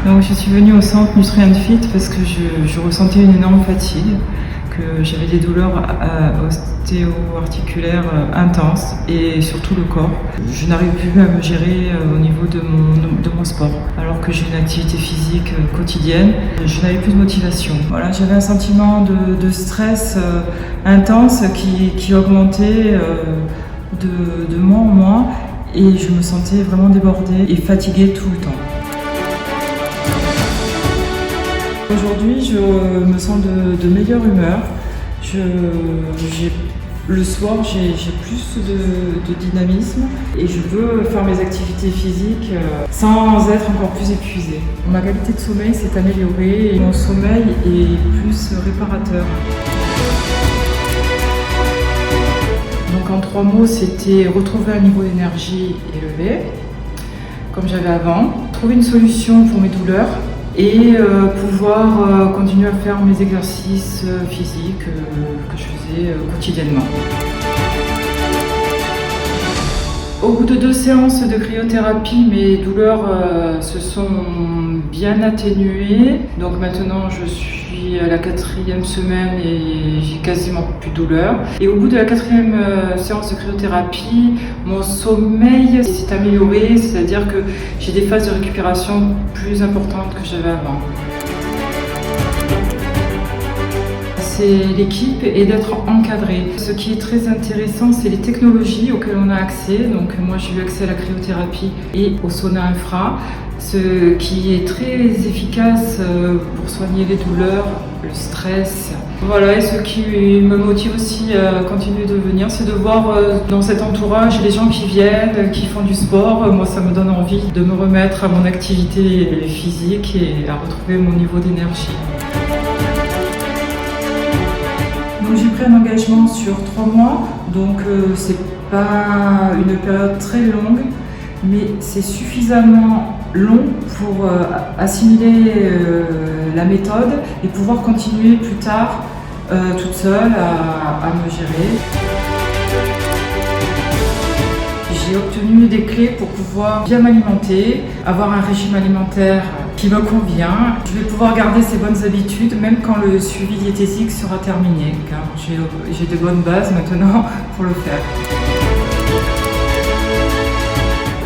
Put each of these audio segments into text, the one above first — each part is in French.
Donc je suis venue au centre Nutrient Fit parce que je ressentais une énorme fatigue, que j'avais des douleurs ostéo-articulaires intenses et surtout le corps. Je n'arrive plus à me gérer au niveau de mon sport. Alors que j'ai une activité physique quotidienne, je n'avais plus de motivation. Voilà, j'avais un sentiment de stress intense qui augmentait de mois en mois et je me sentais vraiment débordée et fatiguée tout le temps. Aujourd'hui, je me sens de meilleure humeur. Le soir, j'ai plus de dynamisme et je veux faire mes activités physiques sans être encore plus épuisée. Ma qualité de sommeil s'est améliorée et mon sommeil est plus réparateur. Donc en 3 mots, c'était retrouver un niveau d'énergie élevé, comme j'avais avant, trouver une solution pour mes douleurs, et pouvoir continuer à faire mes exercices physiques que je faisais quotidiennement. Au bout de 2 séances de cryothérapie, mes douleurs se sont bien atténuées. Donc maintenant, je suis à la 4e semaine et j'ai quasiment plus de douleurs. Et au bout de la 4e séance de cryothérapie, mon sommeil s'est amélioré, c'est-à-dire que j'ai des phases de récupération plus importantes que j'avais avant. C'est l'équipe et d'être encadré. Ce qui est très intéressant, c'est les technologies auxquelles on a accès. Donc moi, j'ai eu accès à la cryothérapie et au sauna infra, ce qui est très efficace pour soigner les douleurs, le stress. Voilà, et ce qui me motive aussi à continuer de venir, c'est de voir dans cet entourage les gens qui viennent, qui font du sport. Moi, ça me donne envie de me remettre à mon activité physique et à retrouver mon niveau d'énergie. Donc j'ai pris un engagement sur 3 mois, donc c'est pas une période très longue, mais c'est suffisamment long pour assimiler la méthode et pouvoir continuer plus tard toute seule à me gérer. J'ai obtenu des clés pour pouvoir bien m'alimenter, avoir un régime alimentaire qui me convient. Je vais pouvoir garder ces bonnes habitudes même quand le suivi diététique sera terminé, car j'ai de bonnes bases maintenant pour le faire.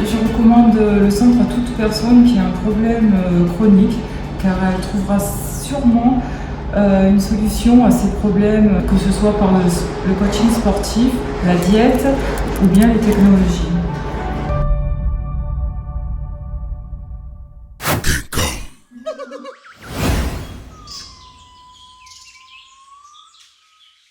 Je recommande le centre à toute personne qui a un problème chronique, car elle trouvera sûrement une solution à ces problèmes, que ce soit par le coaching sportif, la diète ou bien les technologies.